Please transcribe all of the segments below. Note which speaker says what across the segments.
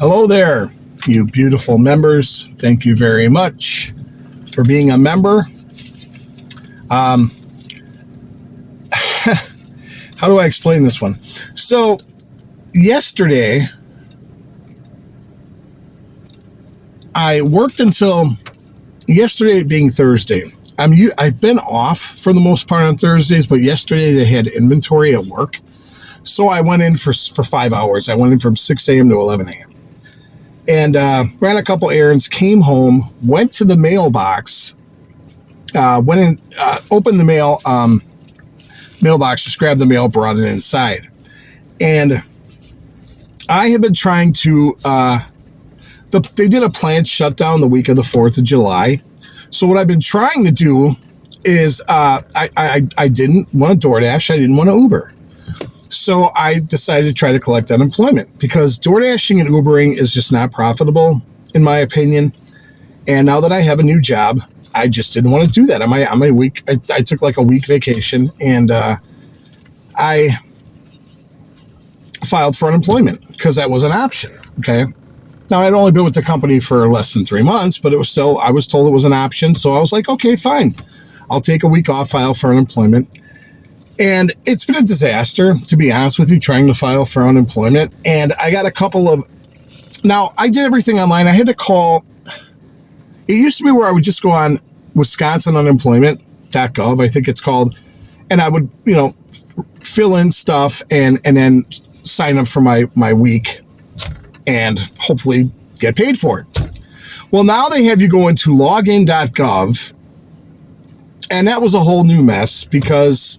Speaker 1: Hello there, you beautiful members. Thank you very much for being a member. How do I explain this one? So yesterday, I worked until yesterday being Thursday. I've been off for the most part on Thursdays, but yesterday they had inventory at work. So I went in for 5 hours. I went in from 6 a.m. to 11 a.m. And ran a couple errands, came home, went to the mailbox, went in, opened the mailbox, just grabbed the mail, brought it inside. And I had been trying to, they did a plant shutdown the week of the 4th of July. So what I've been trying to do is I didn't want to DoorDash. I didn't want to Uber. So I decided to try to collect unemployment because DoorDashing and Ubering is just not profitable, in my opinion. And now that I have a new job, I just didn't want to do that. I took like a week vacation and I filed for unemployment because that was an option. Okay. Now I'd only been with the company for less than 3 months, but it was still, I was told it was an option. So I was like, okay, fine. I'll take a week off, file for unemployment. And it's been a disaster, to be honest with you, trying to file for unemployment. And I got a couple of, now I did everything online. I had to call, it used to be where I would just go on wisconsinunemployment.gov, I think it's called. And I would, fill in stuff and then sign up for my week and hopefully get paid for it. Well, now they have you go into login.gov. And that was a whole new mess because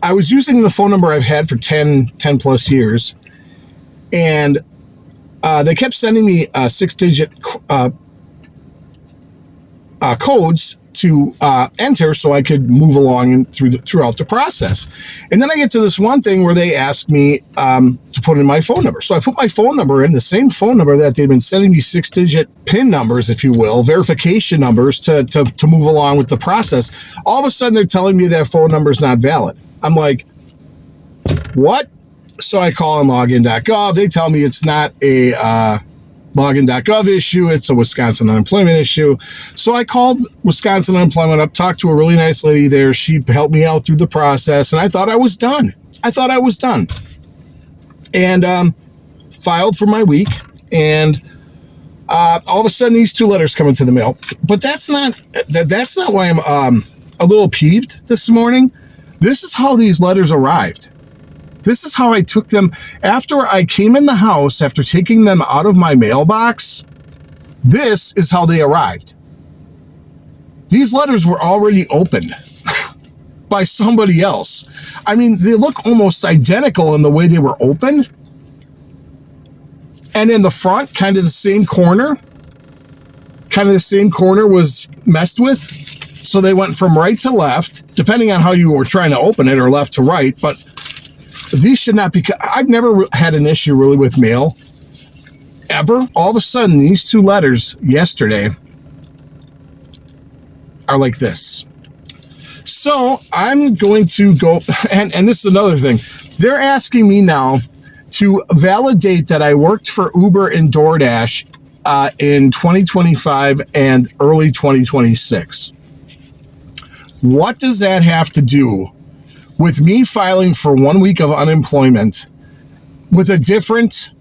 Speaker 1: I was using the phone number I've had for 10 plus years, and they kept sending me 6-digit codes to enter so I could move along throughout the process. And then I get to this one thing where they asked me to put in my phone number. So I put my phone number in, the same phone number that they've been sending me 6-digit PIN numbers, if you will, verification numbers to move along with the process. All of a sudden, they're telling me that phone number is not valid. I'm like, what? So I call on login.gov. They tell me it's not a login.gov issue. It's a Wisconsin unemployment issue. So I called Wisconsin Unemployment up, talked to a really nice lady there. She helped me out through the process, and I thought I was done. And filed for my week, and all of a sudden these 2 letters come into the mail. But that's not why I'm a little peeved this morning. This is how these letters arrived. This is how I took them after I came in the house, after taking them out of my mailbox. This is how they arrived. These letters were already opened by somebody else. I mean, they look almost identical in the way they were opened. And in the front, kind of the same corner was messed with. So they went from right to left, depending on how you were trying to open it, or left to right. But these should not be, I've never had an issue really with mail, ever. All of a sudden, these 2 letters yesterday are like this. So I'm going to go, and this is another thing. They're asking me now to validate that I worked for Uber and DoorDash in 2025 and early 2026. What does that have to do with me filing for 1 week of unemployment with a different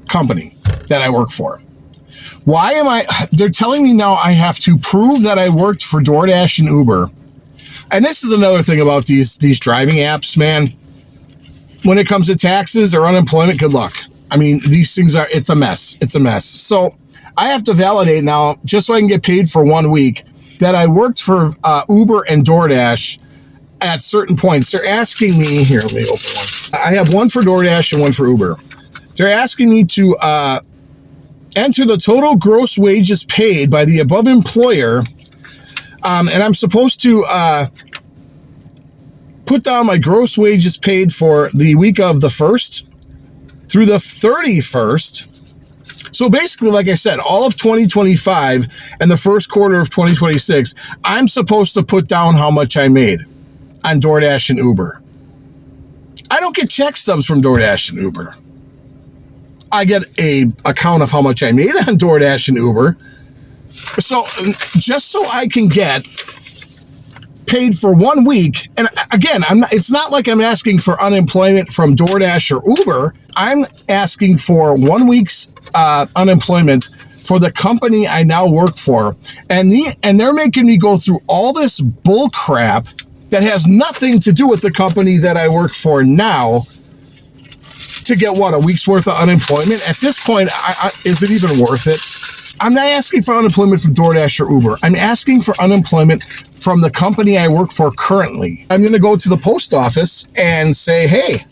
Speaker 1: company that I work for? They're telling me now I have to prove that I worked for DoorDash and Uber. And this is another thing about these driving apps, man. When it comes to taxes or unemployment, good luck. I mean, these things it's a mess. It's a mess. So I have to validate now, just so I can get paid for 1 week, that I worked for Uber and DoorDash at certain points. They're asking me, here, let me open one. I have one for DoorDash and one for Uber. They're asking me to enter the total gross wages paid by the above employer, and I'm supposed to put down my gross wages paid for the week of the 1st through the 31st. So basically, like I said, all of 2025 and the first quarter of 2026, I'm supposed to put down how much I made on DoorDash and Uber. I don't get check stubs from DoorDash and Uber. I get a account of how much I made on DoorDash and Uber. So just so I can get paid for 1 week, and again, it's not like I'm asking for unemployment from DoorDash or Uber. I'm asking for 1 week's unemployment for the company I now work for, and they're making me go through all this bull crap that has nothing to do with the company that I work for now to get a week's worth of unemployment. At this point, is it even worth it? I'm not asking for unemployment from DoorDash or Uber. I'm asking for unemployment from the company I work for currently. I'm going to go to the post office and say, hey,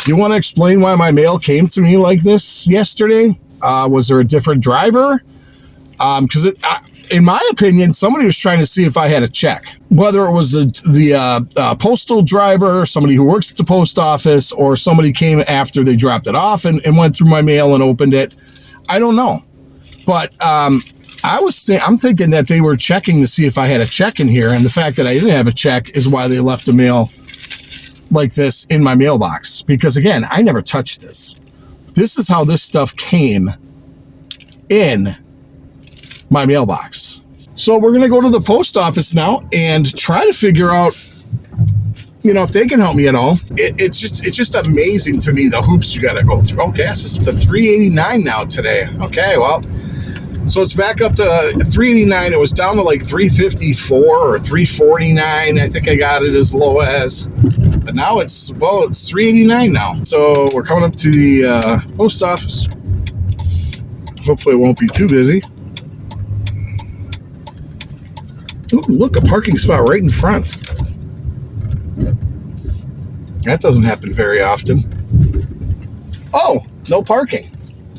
Speaker 1: you want to explain why my mail came to me like this yesterday? Was there a different driver? Because in my opinion, somebody was trying to see if I had a check. Whether it was the postal driver, somebody who works at the post office, or somebody came after they dropped it off and went through my mail and opened it. I don't know. But I'm thinking that they were checking to see if I had a check in here. And the fact that I didn't have a check is why they left a mail like this in my mailbox. Because again, I never touched this. This is how this stuff came in my mailbox. So we're going to go to the post office now and try to figure out, if they can help me at all. It's just amazing to me, the hoops you got to go through. Oh, gas is to $3.89 now today. Okay, well, so it's back up to $3.89. It was down to like $3.54 or $3.49. I think I got it as low as, but now it's $3.89 now. So we're coming up to the post office. Hopefully it won't be too busy. Ooh, look, a parking spot right in front. That doesn't happen very often. Oh, no parking.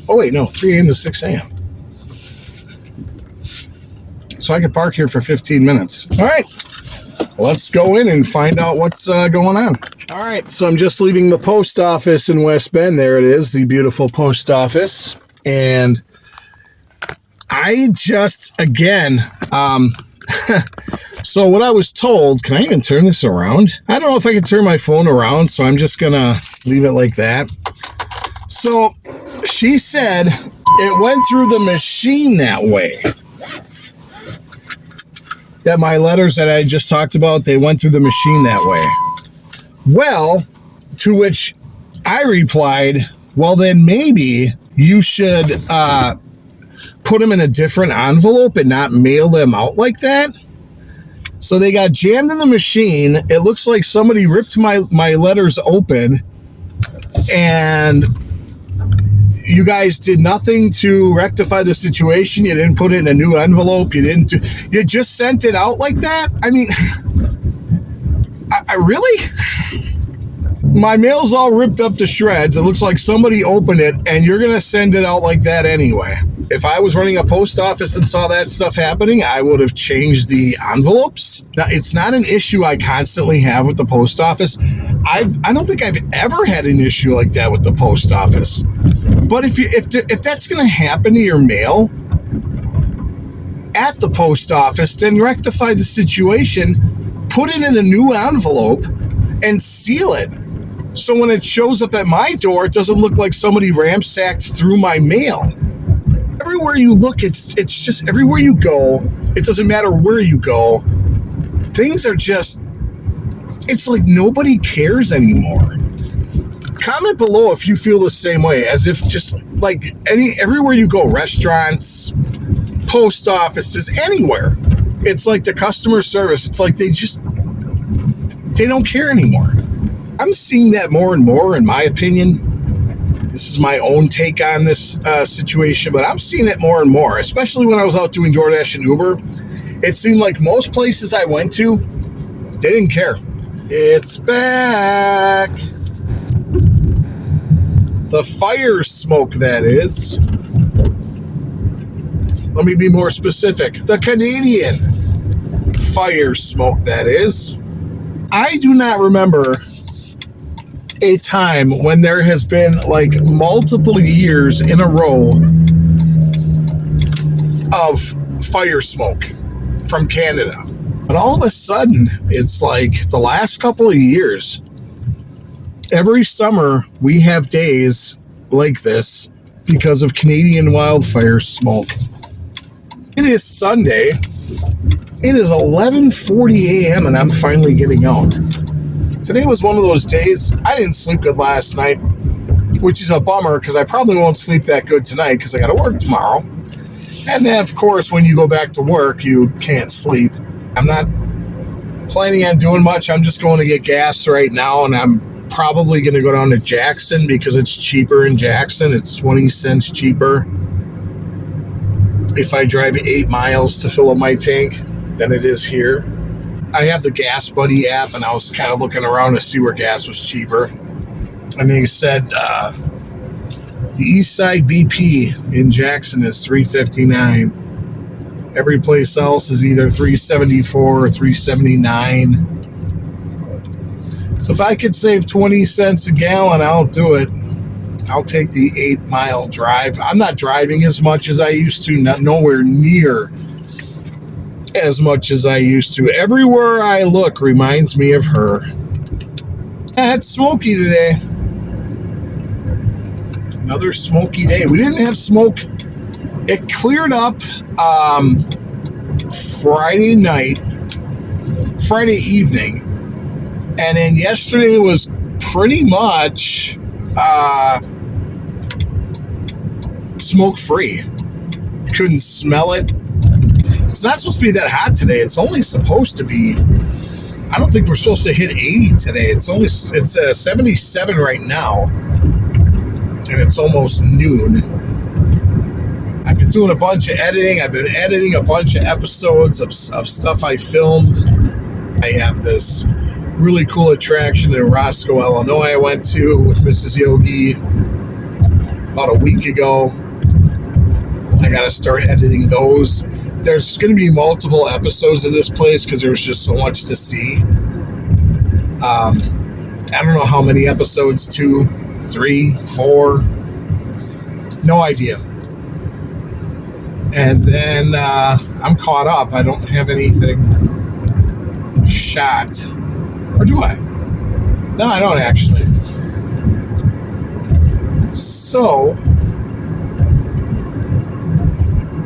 Speaker 1: Oh, wait, no, 3 a.m. to 6 a.m. So I could park here for 15 minutes. All right, let's go in and find out what's going on. All right, so I'm just leaving the post office in West Bend. There it is, the beautiful post office. And I just, again, so what I was told, can I even turn this around? I don't know if I can turn my phone around, so I'm just gonna leave it like that. So she said it went through the machine that way. That my letters that I just talked about, they went through the machine that way. Well, to which I replied, well, then maybe you should put them in a different envelope and not mail them out like that. So they got jammed in the machine. It looks like somebody ripped my letters open, and you guys did nothing to rectify the situation. You didn't put it in a new envelope. You just sent it out like that. I mean, I really? My mail's all ripped up to shreds. It looks like somebody opened it, and you're going to send it out like that anyway. If I was running a post office and saw that stuff happening, I would have changed the envelopes. Now, it's not an issue I constantly have with the post office. I don't think I've ever had an issue like that with the post office. But if that's going to happen to your mail at the post office, then rectify the situation, put it in a new envelope, and seal it. So when it shows up at my door, it doesn't look like somebody ransacked through my mail. Everywhere you look, it's just everywhere you go, it doesn't matter where you go, things are just, it's like nobody cares anymore. Comment below if you feel the same way, as if just like everywhere you go, restaurants, post offices, anywhere, it's like the customer service, it's like they don't care anymore. I'm seeing that more and more, in my opinion. This is my own take on this situation, but I'm seeing it more and more, especially when I was out doing DoorDash and Uber. It seemed like most places I went to, they didn't care. It's back. The fire smoke, that is. Let me be more specific. The Canadian fire smoke, that is. I do not remember a time when there has been like multiple years in a row of fire smoke from Canada. But all of a sudden, it's like the last couple of years, every summer we have days like this because of Canadian wildfire smoke. It is Sunday. It is 11:40 a.m. and I'm finally getting out. Today was one of those days. I didn't sleep good last night, which is a bummer because I probably won't sleep that good tonight because I got to work tomorrow. And then, of course, when you go back to work, you can't sleep. I'm not planning on doing much. I'm just going to get gas right now, and I'm probably going to go down to Jackson because it's cheaper in Jackson. It's 20 cents cheaper if I drive 8 miles to fill up my tank than it is here. I have the Gas Buddy app, and I was kind of looking around to see where gas was cheaper. And they said the Eastside BP in Jackson is $3.59. Every place else is either $3.74 or $3.79. So if I could save 20 cents a gallon, I'll do it. I'll take the 8-mile drive. I'm not driving as much as I used to, nowhere near as much as I used to. Everywhere I look reminds me of her. It's smoky today. Another smoky day. We didn't have smoke. It cleared up Friday evening. And then yesterday was pretty much smoke-free. You couldn't smell it. It's not supposed to be that hot today. It's only supposed to be, I don't think we're supposed to hit 80 today. It's 77 right now. And it's almost noon. I've been doing a bunch of editing. I've been editing a bunch of episodes of stuff I filmed. I have this really cool attraction in Roscoe, Illinois I went to with Mrs. Yogi about a week ago. I got to start editing those. There's going to be multiple episodes of this place because there's just so much to see. I don't know how many episodes, 2, 3, 4, no idea. And then I'm caught up. I don't have anything shot. Or do I? No, I don't actually. So,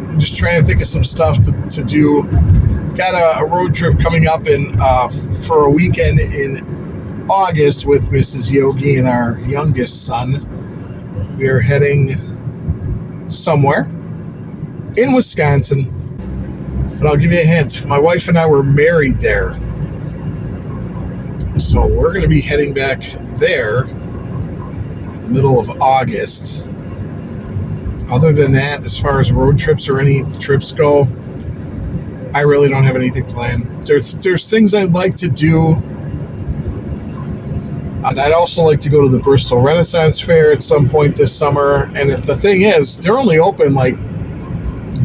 Speaker 1: I'm just trying to think of some stuff to do. Got a road trip coming up for a weekend in August with Mrs. Yogi and our youngest son. We are heading somewhere in Wisconsin. But I'll give you a hint. My wife and I were married there. So we're going to be heading back there middle of August. Other than that, as far as road trips or any trips go, I really don't have anything planned. There's things I'd like to do. I'd also like to go to the Bristol Renaissance Fair at some point this summer. And the thing is, they're only open like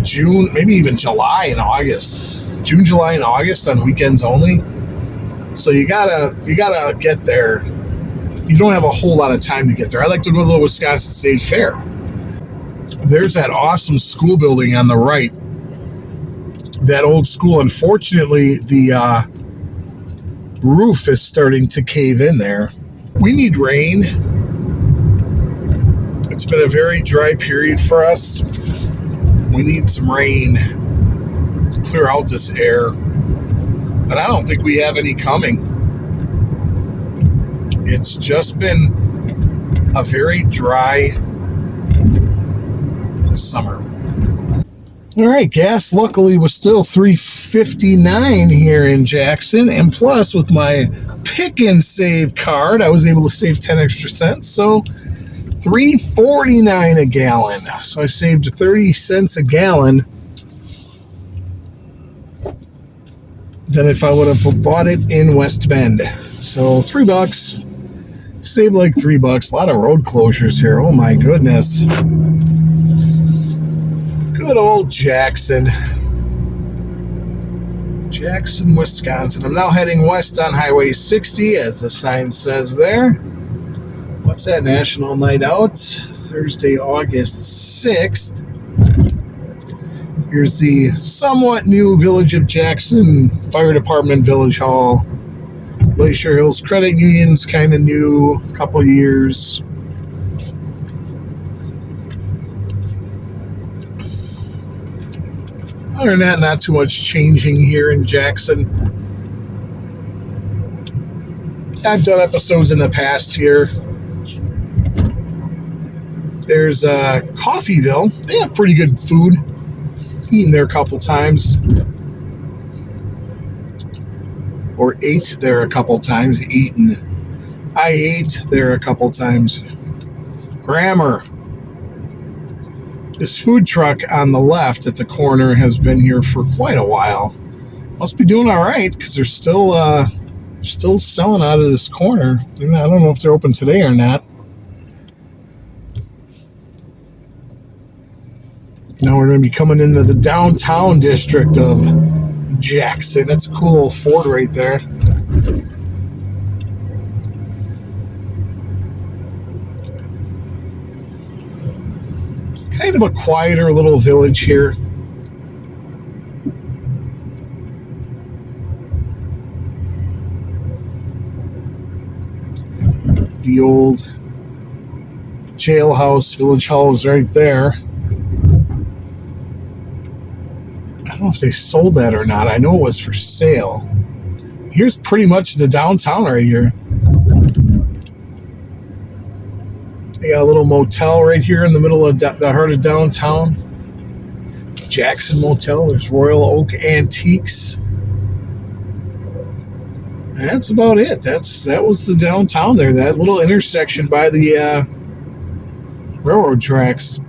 Speaker 1: June, maybe even July and August. June, July, and August on weekends only. So you gotta get there. You don't have a whole lot of time to get there. I like to go to the Wisconsin State Fair. There's that awesome school building on the right. That old school. Unfortunately, the roof is starting to cave in there. We need rain. It's been a very dry period for us. We need some rain to clear out this air. But I don't think we have any coming. It's just been a very dry summer. All right, gas luckily was still $3.59 here in Jackson, and plus with my Pick and Save card, I was able to save 10 extra cents, so $3.49 a gallon. So I saved 30 cents a gallon than if I would have bought it in West Bend. So $3, saved like $3. A lot of road closures here. Oh my goodness. Good old Jackson, Wisconsin. I'm now heading west on Highway 60, as the sign says there. What's that? National Night Out, Thursday, August 6th. Here's the somewhat new Village of Jackson Fire Department Village Hall. Glacier Hills Credit Union's kind of new, a couple years. Other than that, not too much changing here in Jackson. I've done episodes in the past here. There's Coffeeville. They have pretty good food. Eaten there a couple times. Or ate there a couple times. Eaten. I ate there a couple times. Grammar. This food truck on the left at the corner has been here for quite a while. Must be doing all right because they're still selling out of this corner. I don't know if they're open today or not. Now we're going to be coming into the downtown district of Jackson. That's a cool little Ford right there. Kind of a quieter little village here. The old jailhouse, village hall is right there. I don't know if they sold that or not. I know it was for sale. Here's pretty much the downtown right here. They got a little motel right here in the middle of the heart of downtown. Jackson Motel. There's Royal Oak Antiques. And that's about it. That was the downtown there. That little intersection by the railroad tracks.